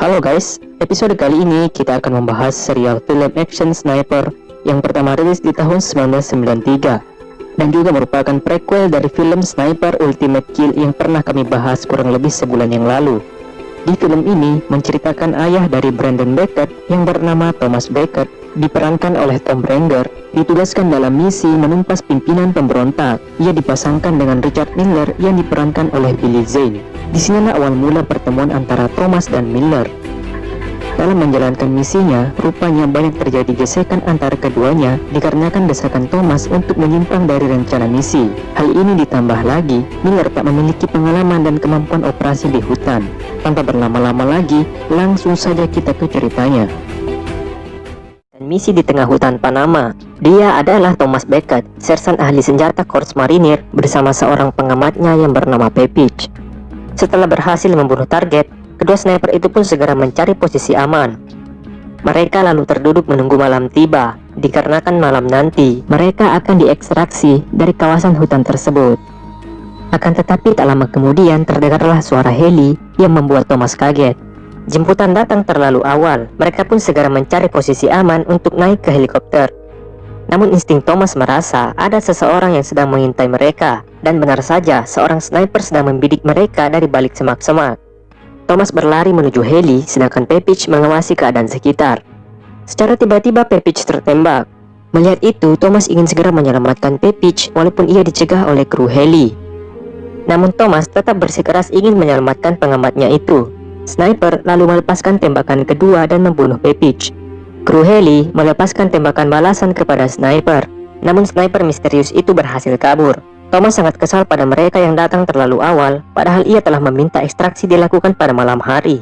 Halo guys, episode kali ini kita akan membahas serial film action Sniper yang pertama rilis di tahun 1993 dan juga merupakan prequel dari film Sniper Ultimate Kill yang pernah kami bahas kurang lebih sebulan yang lalu. Di film ini menceritakan ayah dari Brandon Beckett yang bernama Thomas Beckett diperankan oleh Tom Berenger, ditugaskan dalam misi menumpas pimpinan pemberontak. Ia dipasangkan dengan Richard Miller yang diperankan oleh Billy Zane. Di sinilah awal mula pertemuan antara Thomas dan Miller. Dalam menjalankan misinya, rupanya banyak terjadi gesekan antara keduanya dikarenakan desakan Thomas untuk menyimpang dari rencana misi. Hal ini ditambah lagi, Miller tak memiliki pengalaman dan kemampuan operasi di hutan. Tanpa berlama-lama lagi, langsung saja kita ke ceritanya. Dan misi di tengah hutan Panama. Dia adalah Thomas Beckett, sersan ahli senjata Korps Marinir bersama seorang pengamatnya yang bernama Pepich. Setelah berhasil membunuh target, kedua sniper itu pun segera mencari posisi aman. Mereka lalu terduduk menunggu malam tiba, dikarenakan malam nanti mereka akan diekstraksi dari kawasan hutan tersebut. Akan tetapi tak lama kemudian terdengarlah suara heli yang membuat Thomas kaget. Jemputan datang terlalu awal, mereka pun segera mencari posisi aman untuk naik ke helikopter. Namun insting Thomas merasa ada seseorang yang sedang mengintai mereka, dan benar saja seorang sniper sedang membidik mereka dari balik semak-semak. Thomas berlari menuju heli, sedangkan Pepich mengawasi keadaan sekitar. Secara tiba-tiba Pepich tertembak. Melihat itu, Thomas ingin segera menyelamatkan Pepich walaupun ia dicegah oleh kru heli. Namun Thomas tetap bersikeras ingin menyelamatkan pengamatnya itu. Sniper lalu melepaskan tembakan kedua dan membunuh Pepich. Kru heli melepaskan tembakan balasan kepada sniper. Namun sniper misterius itu berhasil kabur. Thomas sangat kesal pada mereka yang datang terlalu awal, padahal ia telah meminta ekstraksi dilakukan pada malam hari.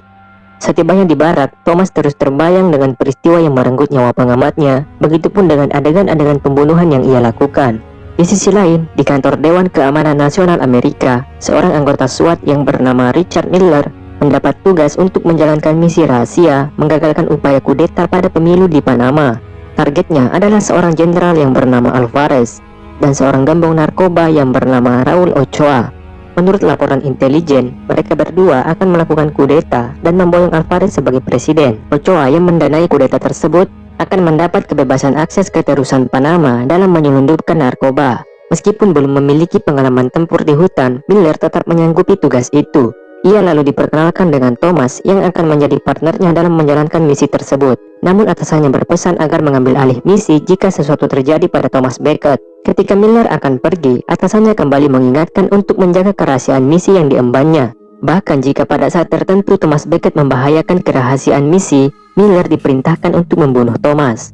Setibanya di barak, Thomas terus terbayang dengan peristiwa yang merenggut nyawa pengamatnya, begitupun dengan adegan-adegan pembunuhan yang ia lakukan. Di sisi lain, di kantor Dewan Keamanan Nasional Amerika, seorang anggota SWAT yang bernama Richard Miller mendapat tugas untuk menjalankan misi rahasia menggagalkan upaya kudeta pada pemilu di Panama. Targetnya adalah seorang jenderal yang bernama Alvarez dan seorang gembong narkoba yang bernama Raul Ochoa. Menurut laporan intelijen, mereka berdua akan melakukan kudeta dan memboyong Alvarez sebagai presiden. Ochoa yang mendanai kudeta tersebut akan mendapat kebebasan akses ke terusan Panama dalam menyelundupkan narkoba. Meskipun belum memiliki pengalaman tempur di hutan, Miller tetap menyanggupi tugas itu. Ia lalu diperkenalkan dengan Thomas yang akan menjadi partnernya dalam menjalankan misi tersebut. Namun atasannya berpesan agar mengambil alih misi jika sesuatu terjadi pada Thomas Beckett. Ketika Miller akan pergi, atasannya kembali mengingatkan untuk menjaga kerahasiaan misi yang diembannya. Bahkan jika pada saat tertentu Thomas Beckett membahayakan kerahasiaan misi, Miller diperintahkan untuk membunuh Thomas.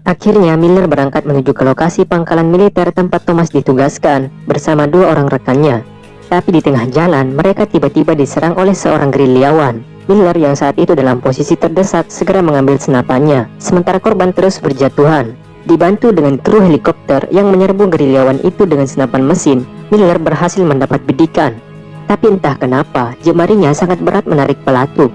Akhirnya Miller berangkat menuju ke lokasi pangkalan militer tempat Thomas ditugaskan bersama dua orang rekannya. Tapi di tengah jalan, mereka tiba-tiba diserang oleh seorang gerilyawan. Miller yang saat itu dalam posisi terdesak segera mengambil senapannya, sementara korban terus berjatuhan. Dibantu dengan kru helikopter yang menyerbu gerilyawan itu dengan senapan mesin, Miller berhasil mendapat bidikan. Tapi entah kenapa, jemarinya sangat berat menarik pelatuk.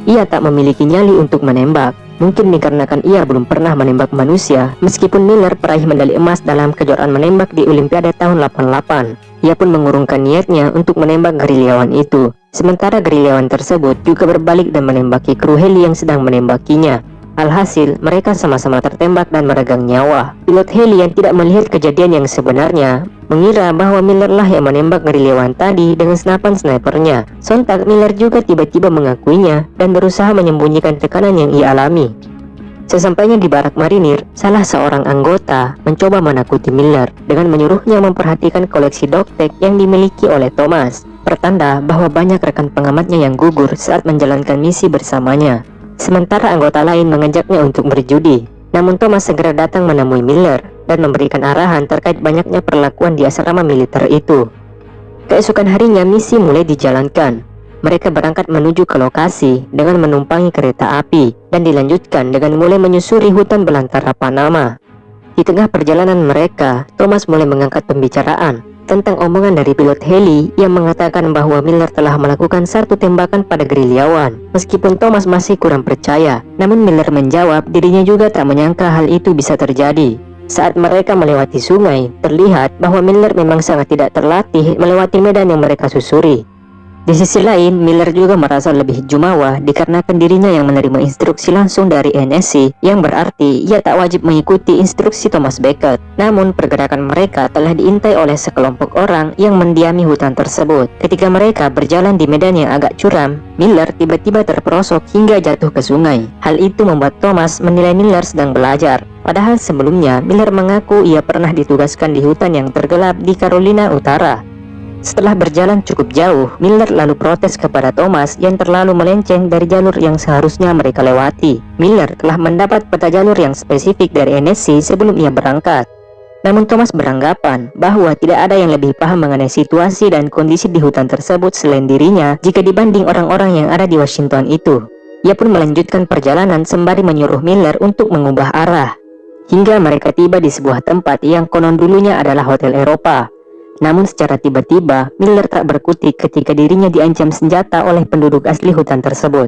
Ia tak memiliki nyali untuk menembak. Mungkin dikarenakan ia belum pernah menembak manusia, meskipun Miller peraih medali emas dalam kejuaraan menembak di Olimpiade tahun 88. Ia pun mengurungkan niatnya untuk menembak gerilyawan itu. Sementara gerilyawan tersebut juga berbalik dan menembaki kru heli yang sedang menembakinya. Alhasil, mereka sama-sama tertembak dan meregang nyawa. Pilot heli yang tidak melihat kejadian yang sebenarnya mengira bahwa Miller lah yang menembak gerilyawan tadi dengan senapan snipernya. Sontak Miller juga tiba-tiba mengakuinya dan berusaha menyembunyikan tekanan yang ia alami. Sesampainya di barak marinir, salah seorang anggota mencoba menakuti Miller dengan menyuruhnya memperhatikan koleksi dogtag yang dimiliki oleh Thomas, pertanda bahwa banyak rekan pengamatnya yang gugur saat menjalankan misi bersamanya. Sementara anggota lain mengajaknya untuk berjudi. Namun Thomas segera datang menemui Miller dan memberikan arahan terkait banyaknya perlakuan di asrama militer itu. Keesokan harinya misi mulai dijalankan. Mereka berangkat menuju ke lokasi dengan menumpangi kereta api dan dilanjutkan dengan mulai menyusuri hutan belantara Panama. Di tengah perjalanan mereka, Thomas mulai mengangkat pembicaraan tentang omongan dari pilot heli yang mengatakan bahwa Miller telah melakukan satu tembakan pada gerilyawan. Meskipun Thomas masih kurang percaya, namun Miller menjawab dirinya juga tak menyangka hal itu bisa terjadi. Saat mereka melewati sungai, terlihat bahwa Miller memang sangat tidak terlatih melewati medan yang mereka susuri. Di sisi lain, Miller juga merasa lebih jumawa dikarenakan dirinya yang menerima instruksi langsung dari NSC, yang berarti ia tak wajib mengikuti instruksi Thomas Becket. Namun, pergerakan mereka telah diintai oleh sekelompok orang yang mendiami hutan tersebut. Ketika mereka berjalan di medan yang agak curam, Miller tiba-tiba terperosok hingga jatuh ke sungai. Hal itu membuat Thomas menilai Miller sedang belajar. Padahal sebelumnya, Miller mengaku ia pernah ditugaskan di hutan yang tergelap di Carolina Utara. Setelah berjalan cukup jauh, Miller lalu protes kepada Thomas yang terlalu melenceng dari jalur yang seharusnya mereka lewati. Miller telah mendapat peta jalur yang spesifik dari NSC sebelum ia berangkat. Namun Thomas beranggapan bahwa tidak ada yang lebih paham mengenai situasi dan kondisi di hutan tersebut selain dirinya jika dibanding orang-orang yang ada di Washington itu. Ia pun melanjutkan perjalanan sembari menyuruh Miller untuk mengubah arah. Hingga mereka tiba di sebuah tempat yang konon dulunya adalah Hotel Eropa. Namun secara tiba-tiba, Miller tak berkutik ketika dirinya diancam senjata oleh penduduk asli hutan tersebut.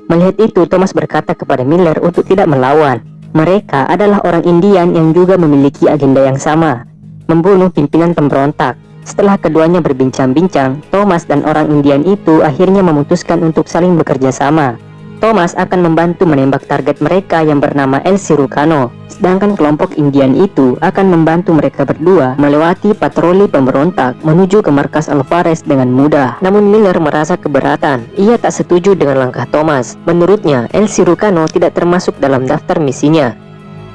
Melihat itu, Thomas berkata kepada Miller untuk tidak melawan. Mereka adalah orang Indian yang juga memiliki agenda yang sama, membunuh pimpinan pemberontak. Setelah keduanya berbincang-bincang, Thomas dan orang Indian itu akhirnya memutuskan untuk saling bekerja sama. Thomas akan membantu menembak target mereka yang bernama El Cirujano, sedangkan kelompok Indian itu akan membantu mereka berdua melewati patroli pemberontak menuju ke markas Alvarez dengan mudah. Namun Miller merasa keberatan. Ia tak setuju dengan langkah Thomas. Menurutnya, El Cirujano tidak termasuk dalam daftar misinya.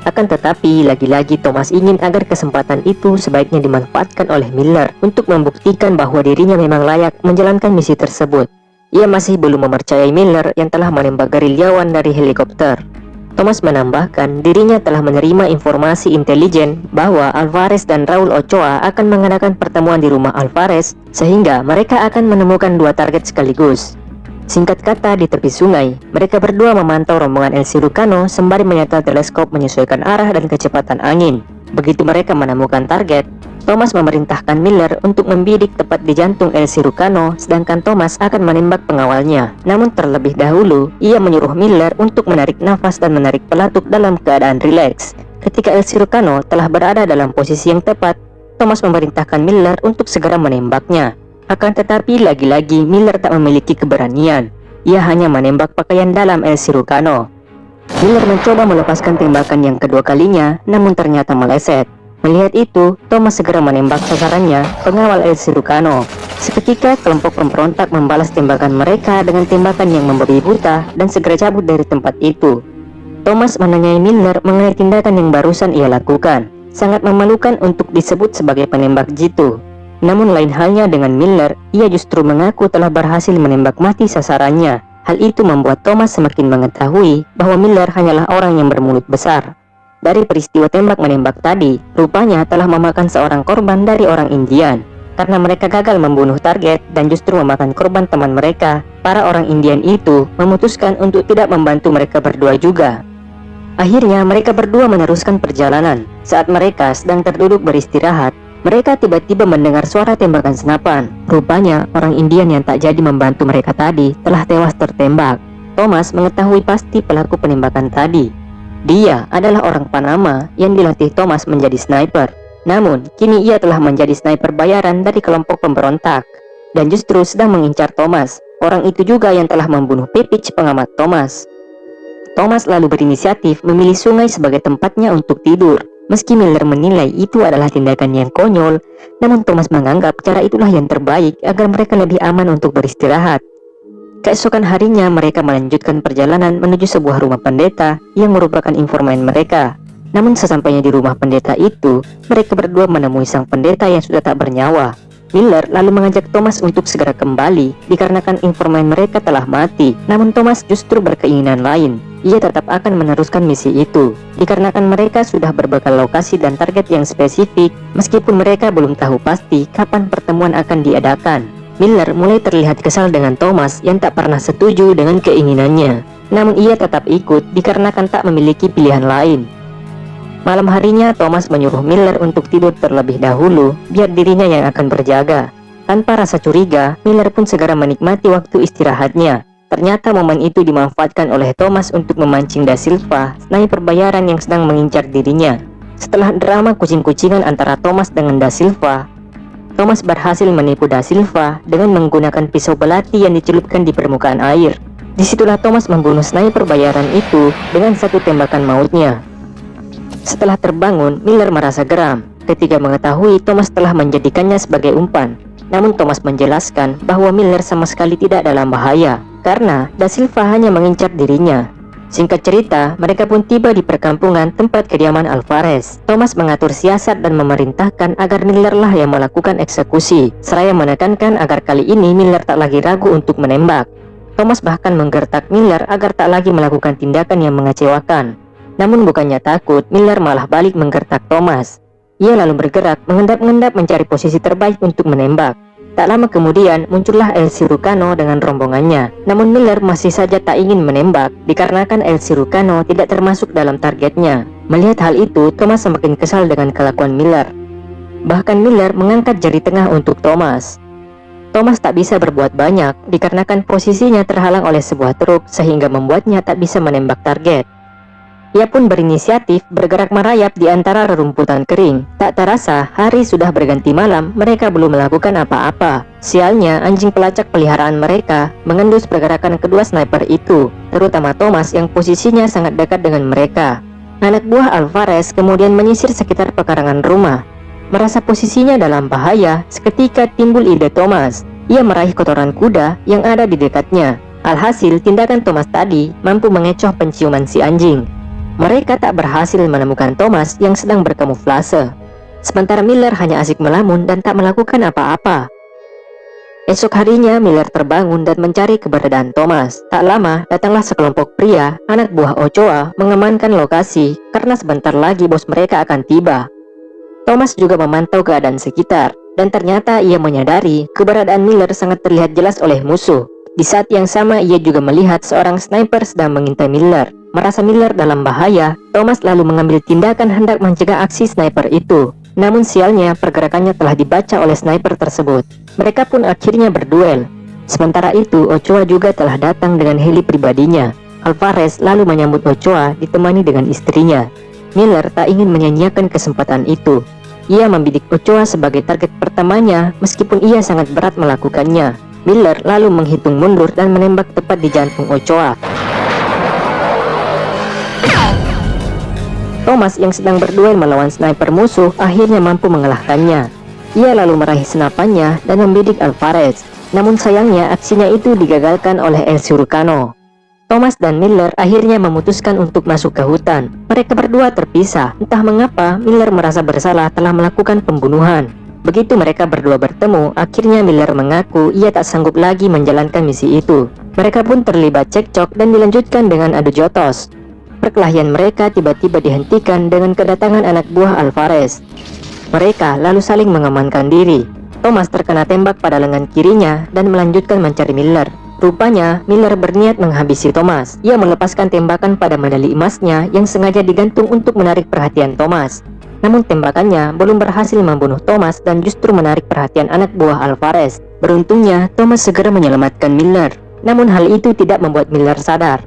Akan tetapi, lagi-lagi Thomas ingin agar kesempatan itu sebaiknya dimanfaatkan oleh Miller untuk membuktikan bahwa dirinya memang layak menjalankan misi tersebut. Ia masih belum mempercayai Miller yang telah menembak gerilyawan dari helikopter. Thomas menambahkan dirinya telah menerima informasi intelijen bahwa Alvarez dan Raul Ochoa akan mengadakan pertemuan di rumah Alvarez sehingga mereka akan menemukan dua target sekaligus. Singkat kata, di tepi sungai, mereka berdua memantau rombongan El Cirujano sembari menyetel teleskop menyesuaikan arah dan kecepatan angin. Begitu mereka menemukan target, Thomas memerintahkan Miller untuk membidik tepat di jantung El Cirujano, sedangkan Thomas akan menembak pengawalnya. Namun terlebih dahulu, ia menyuruh Miller untuk menarik nafas dan menarik pelatuk dalam keadaan rileks. Ketika El Cirujano telah berada dalam posisi yang tepat, Thomas memerintahkan Miller untuk segera menembaknya. Akan tetapi lagi-lagi Miller tak memiliki keberanian. Ia hanya menembak pakaian dalam El Cirujano. Miller mencoba melepaskan tembakan yang kedua kalinya, namun ternyata meleset. Melihat itu, Thomas segera menembak sasarannya, pengawal El Cirujano. Seketika, kelompok pemberontak membalas tembakan mereka dengan tembakan yang membabi buta dan segera cabut dari tempat itu. Thomas menanyai Miller mengenai tindakan yang barusan ia lakukan. Sangat memalukan untuk disebut sebagai penembak jitu. Namun lain halnya dengan Miller, ia justru mengaku telah berhasil menembak mati sasarannya. Hal itu membuat Thomas semakin mengetahui bahwa Miller hanyalah orang yang bermulut besar. Dari peristiwa tembak-menembak tadi, rupanya telah memakan seorang korban dari orang Indian. Karena mereka gagal membunuh target dan justru memakan korban teman mereka, para orang Indian itu memutuskan untuk tidak membantu mereka berdua juga. Akhirnya mereka berdua meneruskan perjalanan. Saat mereka sedang terduduk beristirahat, mereka tiba-tiba mendengar suara tembakan senapan. Rupanya orang Indian yang tak jadi membantu mereka tadi telah tewas tertembak. Thomas mengetahui pasti pelaku penembakan tadi. Dia adalah orang Panama yang dilatih Thomas menjadi sniper. Namun, kini ia telah menjadi sniper bayaran dari kelompok pemberontak dan justru sedang mengincar Thomas. Orang itu juga yang telah membunuh Pepich, pengamat Thomas. Thomas lalu berinisiatif memilih sungai sebagai tempatnya untuk tidur. Meski Miller menilai itu adalah tindakan yang konyol, namun Thomas menganggap cara itulah yang terbaik agar mereka lebih aman untuk beristirahat. Keesokan harinya mereka melanjutkan perjalanan menuju sebuah rumah pendeta yang merupakan informan mereka. Namun sesampainya di rumah pendeta itu, mereka berdua menemui sang pendeta yang sudah tak bernyawa. Miller lalu mengajak Thomas untuk segera kembali dikarenakan informan mereka telah mati. Namun Thomas justru berkeinginan lain. Ia tetap akan meneruskan misi itu dikarenakan mereka sudah berbekal lokasi dan target yang spesifik, meskipun mereka belum tahu pasti kapan pertemuan akan diadakan. Miller mulai terlihat kesal dengan Thomas yang tak pernah setuju dengan keinginannya. Namun ia tetap ikut dikarenakan tak memiliki pilihan lain. Malam harinya Thomas menyuruh Miller untuk tidur terlebih dahulu biar dirinya yang akan berjaga. Tanpa rasa curiga, Miller pun segera menikmati waktu istirahatnya. Ternyata momen itu dimanfaatkan oleh Thomas untuk memancing Da Silva, sniper bayaran yang sedang mengincar dirinya. Setelah drama kucing-kucingan antara Thomas dengan Da Silva, Thomas berhasil menipu Da Silva dengan menggunakan pisau belati yang dicelupkan di permukaan air. Disitulah Thomas membunuh sniper bayaran itu dengan satu tembakan mautnya. Setelah terbangun, Miller merasa geram ketika mengetahui Thomas telah menjadikannya sebagai umpan. Namun Thomas menjelaskan bahwa Miller sama sekali tidak dalam bahaya karena Da Silva hanya mengincar dirinya. Singkat cerita, mereka pun tiba di perkampungan tempat kediaman Alvarez. Thomas mengatur siasat dan memerintahkan agar Miller lah yang melakukan eksekusi, seraya menekankan agar kali ini Miller tak lagi ragu untuk menembak. Thomas bahkan menggertak Miller agar tak lagi melakukan tindakan yang mengecewakan. Namun bukannya takut, Miller malah balik menggertak Thomas. Ia lalu bergerak mengendap-endap mencari posisi terbaik untuk menembak. Tak lama kemudian muncullah El Cirujano dengan rombongannya. Namun Miller masih saja tak ingin menembak dikarenakan El Cirujano tidak termasuk dalam targetnya. Melihat hal itu, Thomas semakin kesal dengan kelakuan Miller. Bahkan Miller mengangkat jari tengah untuk Thomas. Thomas tak bisa berbuat banyak dikarenakan posisinya terhalang oleh sebuah truk sehingga membuatnya tak bisa menembak target. Ia pun berinisiatif bergerak merayap di antara rerumputan kering. Tak terasa, hari sudah berganti malam, mereka belum melakukan apa-apa. Sialnya, anjing pelacak peliharaan mereka mengendus pergerakan kedua sniper itu, terutama Thomas yang posisinya sangat dekat dengan mereka. Anak buah Alvarez kemudian menyisir sekitar pekarangan rumah. Merasa posisinya dalam bahaya, seketika timbul ide Thomas. Ia meraih kotoran kuda yang ada di dekatnya. Alhasil, tindakan Thomas tadi mampu mengecoh penciuman si anjing. Mereka tak berhasil menemukan Thomas yang sedang berkamuflase. Sementara Miller hanya asik melamun dan tak melakukan apa-apa. Esok harinya Miller terbangun dan mencari keberadaan Thomas. Tak lama datanglah sekelompok pria, anak buah Ochoa, mengamankan lokasi karena sebentar lagi bos mereka akan tiba. Thomas juga memantau keadaan sekitar dan ternyata ia menyadari keberadaan Miller sangat terlihat jelas oleh musuh. Di saat yang sama ia juga melihat seorang sniper sedang mengintai Miller. Merasa Miller dalam bahaya, Thomas lalu mengambil tindakan hendak mencegah aksi sniper itu. Namun sialnya pergerakannya telah dibaca oleh sniper tersebut. Mereka pun akhirnya berduel. Sementara itu Ochoa juga telah datang dengan heli pribadinya. Alvarez lalu menyambut Ochoa ditemani dengan istrinya. Miller tak ingin menyanyiakan kesempatan itu. Ia membidik Ochoa sebagai target pertamanya meskipun ia sangat berat melakukannya. Miller lalu menghitung mundur dan menembak tepat di jantung Ochoa. Thomas yang sedang berduel melawan sniper musuh akhirnya mampu mengalahkannya. Ia lalu meraih senapannya dan membidik Alvarez. Namun sayangnya aksinya itu digagalkan oleh El Cirujano. Thomas dan Miller akhirnya memutuskan untuk masuk ke hutan. Mereka berdua terpisah. Entah mengapa Miller merasa bersalah telah melakukan pembunuhan. Begitu mereka berdua bertemu, akhirnya Miller mengaku ia tak sanggup lagi menjalankan misi itu. Mereka pun terlibat cekcok dan dilanjutkan dengan adu jotos. Perkelahian mereka tiba-tiba dihentikan dengan kedatangan anak buah Alvarez. Mereka lalu saling mengamankan diri. Thomas terkena tembak pada lengan kirinya dan melanjutkan mencari Miller. Rupanya Miller berniat menghabisi Thomas. Ia melepaskan tembakan pada medali emasnya yang sengaja digantung untuk menarik perhatian Thomas. Namun tembakannya belum berhasil membunuh Thomas dan justru menarik perhatian anak buah Alvarez. Beruntungnya Thomas segera menyelamatkan Miller. Namun hal itu tidak membuat Miller sadar.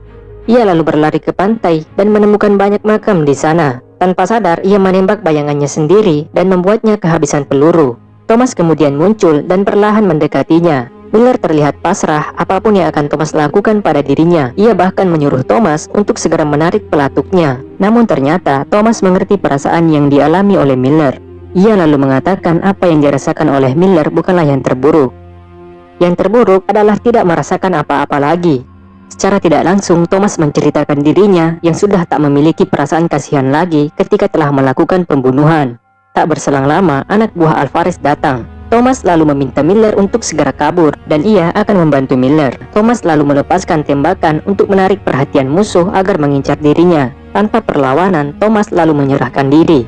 Ia lalu berlari ke pantai dan menemukan banyak makam di sana. Tanpa sadar, ia menembak bayangannya sendiri dan membuatnya kehabisan peluru. Thomas kemudian muncul dan perlahan mendekatinya. Miller terlihat pasrah apapun yang akan Thomas lakukan pada dirinya. Ia bahkan menyuruh Thomas untuk segera menarik pelatuknya. Namun ternyata Thomas mengerti perasaan yang dialami oleh Miller. Ia lalu mengatakan apa yang dirasakan oleh Miller bukanlah yang terburuk. Yang terburuk adalah tidak merasakan apa-apa lagi. Secara tidak langsung, Thomas menceritakan dirinya yang sudah tak memiliki perasaan kasihan lagi ketika telah melakukan pembunuhan. Tak berselang lama, anak buah Alvarez datang. Thomas lalu meminta Miller untuk segera kabur dan ia akan membantu Miller. Thomas lalu melepaskan tembakan untuk menarik perhatian musuh agar mengincar dirinya. Tanpa perlawanan, Thomas lalu menyerahkan diri.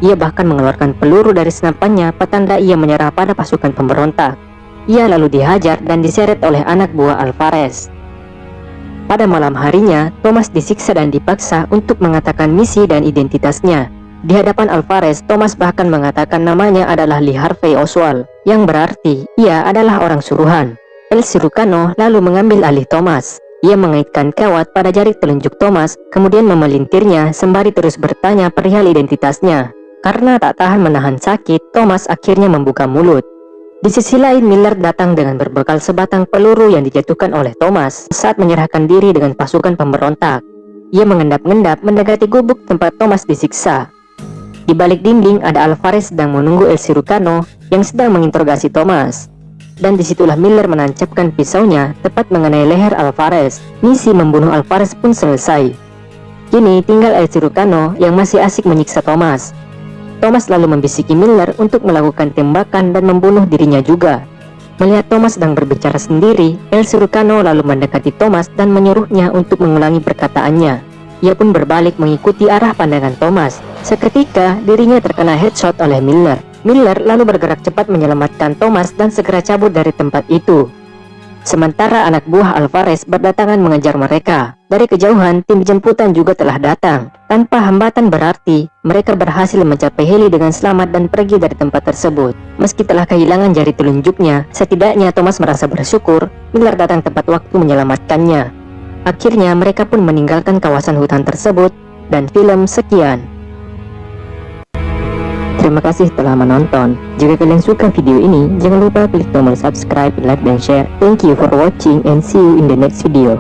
Ia bahkan mengeluarkan peluru dari senapannya petanda ia menyerah pada pasukan pemberontak. Ia lalu dihajar dan diseret oleh anak buah Alvarez. Pada malam harinya, Thomas disiksa dan dipaksa untuk mengatakan misi dan identitasnya. Di hadapan Alvarez, Thomas bahkan mengatakan namanya adalah Lee Harvey Oswald, yang berarti ia adalah orang suruhan. El Cirujano lalu mengambil alih Thomas. Ia mengaitkan kawat pada jari telunjuk Thomas, kemudian memelintirnya sembari terus bertanya perihal identitasnya. Karena tak tahan menahan sakit, Thomas akhirnya membuka mulut. Di sisi lain, Miller datang dengan berbekal sebatang peluru yang dijatuhkan oleh Thomas saat menyerahkan diri dengan pasukan pemberontak. Ia mengendap-endap mendekati gubuk tempat Thomas disiksa. Di balik dinding ada Alvarez sedang menunggu El Cirujano yang sedang menginterogasi Thomas. Dan disitulah Miller menancapkan pisaunya tepat mengenai leher Alvarez. Misi membunuh Alvarez pun selesai. Kini tinggal El Cirujano yang masih asik menyiksa Thomas. Thomas lalu membisiki Miller untuk melakukan tembakan dan membunuh dirinya juga. Melihat Thomas sedang berbicara sendiri, El Cirujano lalu mendekati Thomas dan menyuruhnya untuk mengulangi perkataannya. Ia pun berbalik mengikuti arah pandangan Thomas. Seketika dirinya terkena headshot oleh Miller. Miller lalu bergerak cepat menyelamatkan Thomas dan segera cabut dari tempat itu. Sementara anak buah Alvarez berdatangan mengejar mereka. Dari kejauhan, tim jemputan juga telah datang. Tanpa hambatan berarti, mereka berhasil mencapai heli dengan selamat dan pergi dari tempat tersebut. Meski telah kehilangan jari telunjuknya, setidaknya Thomas merasa bersyukur Miller datang tepat waktu menyelamatkannya. Akhirnya mereka pun meninggalkan kawasan hutan tersebut, dan film sekian. Terima kasih telah menonton. Jika kalian suka video ini, jangan lupa klik tombol subscribe, like, dan share. Thank you for watching and see you in the next video.